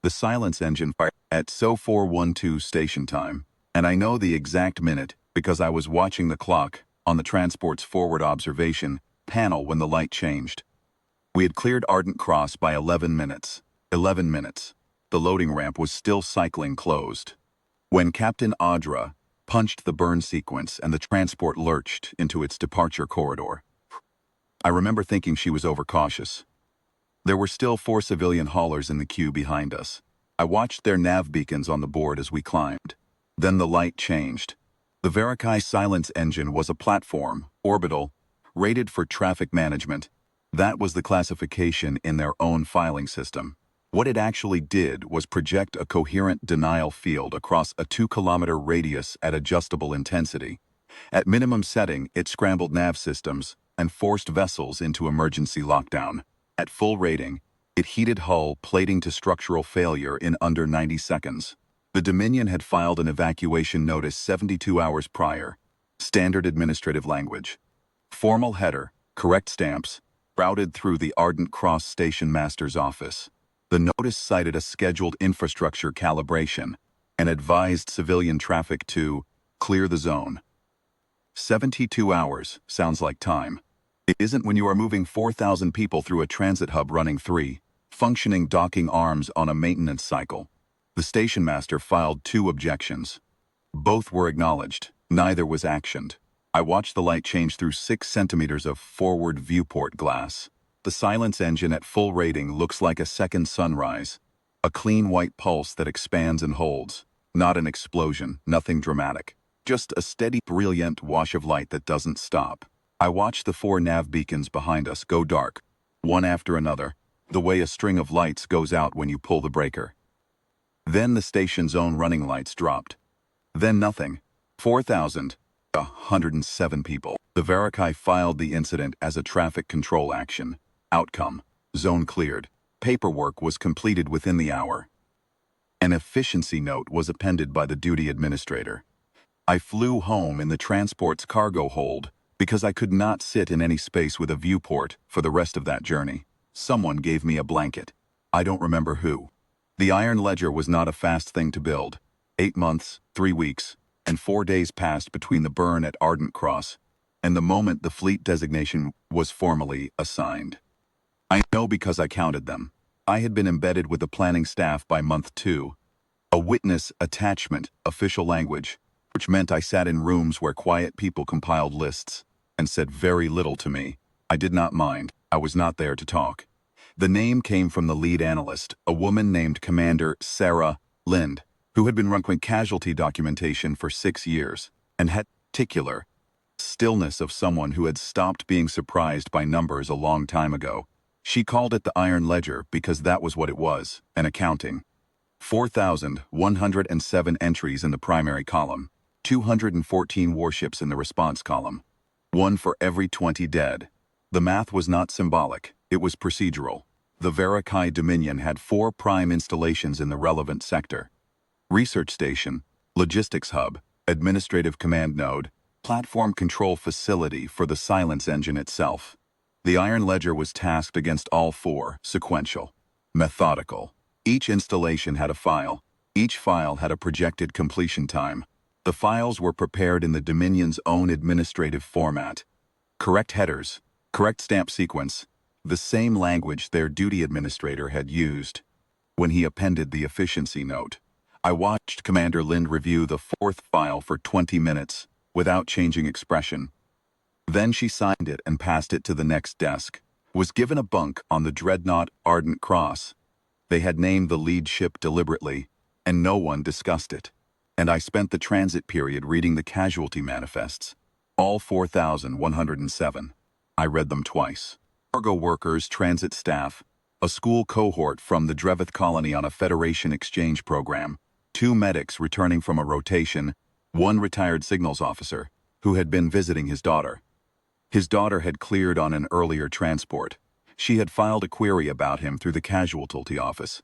The silence engine fired at SO 412 station time, and I know the exact minute because I was watching the clock on the transport's forward observation panel when the light changed. We had cleared Ardent Cross by 11 minutes. 11 minutes. The loading ramp was still cycling closed. When Captain Audra punched the burn sequence and the transport lurched into its departure corridor, I remember thinking she was overcautious. There were still 4 civilian haulers in the queue behind us. I watched their nav beacons on the board as we climbed. Then the light changed. The Verikai silence engine was a platform, orbital, rated for traffic management. That was the classification in their own filing system. What it actually did was project a coherent denial field across a 2-kilometer radius at adjustable intensity. At minimum setting, it scrambled nav systems and forced vessels into emergency lockdown. At full rating, it heated hull plating to structural failure in under 90 seconds. The Dominion had filed an evacuation notice 72 hours prior. Standard administrative language. Formal header, correct stamps, routed through the Ardent Cross station master's office. The notice cited a scheduled infrastructure calibration and advised civilian traffic to clear the zone. 72 hours sounds like time. It isn't when you are moving 4,000 people through a transit hub running 3 functioning docking arms on a maintenance cycle. The station master filed 2 objections. Both were acknowledged. Neither was actioned. I watched the light change through 6 centimeters of forward viewport glass. The silence engine at full rating looks like a second sunrise. A clean white pulse that expands and holds. Not an explosion, nothing dramatic. Just a steady, brilliant wash of light that doesn't stop. I watched the 4 nav beacons behind us go dark, one after another, the way a string of lights goes out when you pull the breaker. Then the station's own running lights dropped. Then nothing. 4,107 people. The Verikai filed the incident as a traffic control action. Outcome: zone cleared. Paperwork was completed within the hour. An efficiency note was appended by the duty administrator. I flew home in the transport's cargo hold because I could not sit in any space with a viewport for the rest of that journey. Someone gave me a blanket. I don't remember who. The Iron Ledger was not a fast thing to build. 8 months, 3 weeks, and 4 days passed between the burn at Ardent Cross and the moment the fleet designation was formally assigned. I know because I counted them. I had been embedded with the planning staff by month 2. A witness attachment, official language, which meant I sat in rooms where quiet people compiled lists and said very little to me. I did not mind. I was not there to talk. The name came from the lead analyst, a woman named Commander Sarah Lind, who had been running casualty documentation for 6 years and had particular stillness of someone who had stopped being surprised by numbers a long time ago. She called it the Iron Ledger because that was what it was, an accounting. 4,107 entries in the primary column, 214 warships in the response column, 1 for every 20 dead. The math was not symbolic, it was procedural. The Verikai Dominion had 4 prime installations in the relevant sector: research station, logistics hub, administrative command node, platform control facility for the silence engine itself. The Iron Ledger was tasked against all 4, sequential, methodical. Each installation had a file. Each file had a projected completion time. The files were prepared in the Dominion's own administrative format. Correct headers, correct stamp sequence, the same language their duty administrator had used when he appended the efficiency note. I watched Commander Lind review the 4th file for 20 minutes without changing expression. Then she signed it and passed it to the next desk. Was given a bunk on the dreadnought Ardent Cross. They had named the lead ship deliberately, and no one discussed it. And I spent the transit period reading the casualty manifests. All 4,107. I read them twice. Cargo workers, transit staff, a school cohort from the Drevith colony on a Federation exchange program, 2 medics returning from a rotation, 1 retired signals officer who had been visiting his daughter. His daughter had cleared on an earlier transport. She had filed a query about him through the casualty office.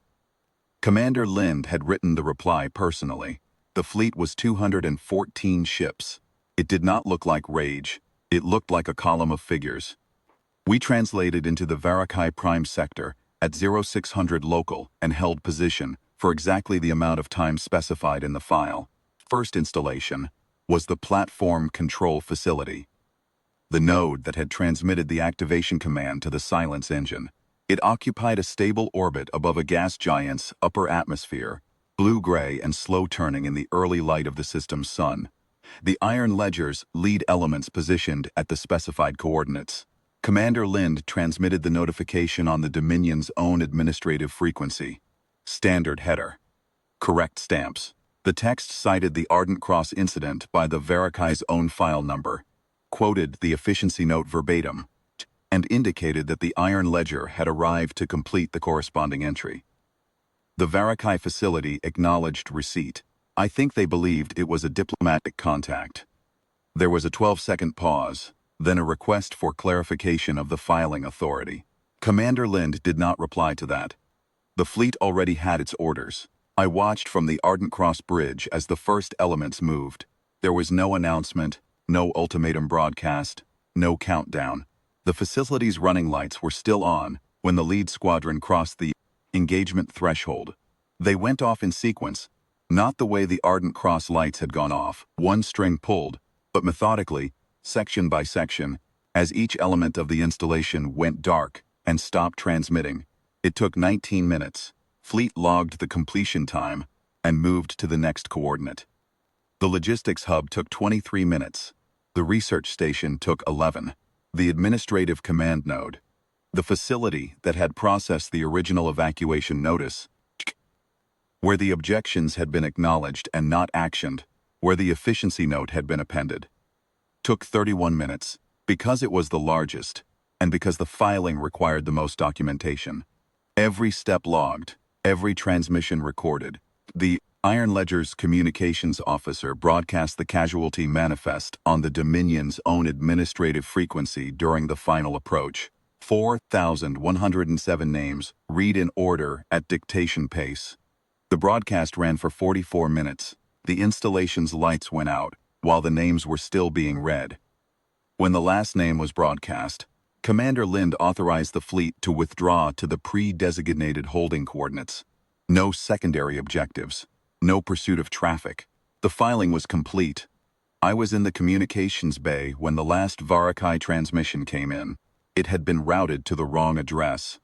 Commander Lind had written the reply personally. The fleet was 214 ships. It did not look like rage. It looked like a column of figures. We translated into the Verikai Prime sector at 0600 local and held position for exactly the amount of time specified in the file. First installation was the Platform Control Facility, the node that had transmitted the activation command to the silence engine. It occupied a stable orbit above a gas giant's upper atmosphere, blue-gray and slow-turning in the early light of the system's sun. The Iron Ledger's lead elements positioned at the specified coordinates. Commander Lind transmitted the notification on the Dominion's own administrative frequency. Standard header. Correct stamps. The text cited the Ardent Cross incident by the Varakai's own file number, quoted the efficiency note verbatim, and indicated that the Iron Ledger had arrived to complete the corresponding entry. The Varakai facility acknowledged receipt. I think they believed it was a diplomatic contact. There was a 12-second pause, then a request for clarification of the filing authority. Commander Lind did not reply to that. The fleet already had its orders. I watched from the Ardent Cross Bridge as the first elements moved. There was no announcement, no ultimatum broadcast, no countdown. The facility's running lights were still on when the lead squadron crossed the engagement threshold. They went off in sequence, not the way the Ardent Cross lights had gone off, one string pulled, but methodically, section by section, as each element of the installation went dark and stopped transmitting. It took 19 minutes. Fleet logged the completion time and moved to the next coordinate. The logistics hub took 23 minutes. The research station took 11. The administrative command node, the facility that had processed the original evacuation notice, where the objections had been acknowledged and not actioned, where the efficiency note had been appended, took 31 minutes, because it was the largest, and because the filing required the most documentation. Every step logged, every transmission recorded. The Iron Ledger's communications officer broadcast the casualty manifest on the Dominion's own administrative frequency during the final approach. 4,107 names, read in order at dictation pace. The broadcast ran for 44 minutes. The installation's lights went out, while the names were still being read. When the last name was broadcast, Commander Lind authorized the fleet to withdraw to the pre-designated holding coordinates. No secondary objectives. No pursuit of traffic. The filing was complete. I was in the communications bay when the last Varakai transmission came in. It had been routed to the wrong address.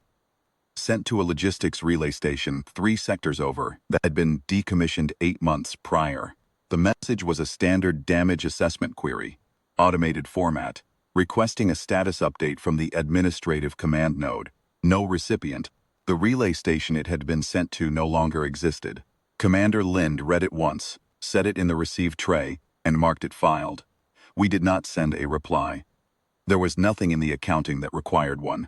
Sent to a logistics relay station 3 sectors over that had been decommissioned 8 months prior. The message was a standard damage assessment query, automated format, requesting a status update from the administrative command node. No recipient. The relay station it had been sent to no longer existed. Commander Lind read it once, set it in the received tray, and marked it filed. We did not send a reply. There was nothing in the accounting that required one.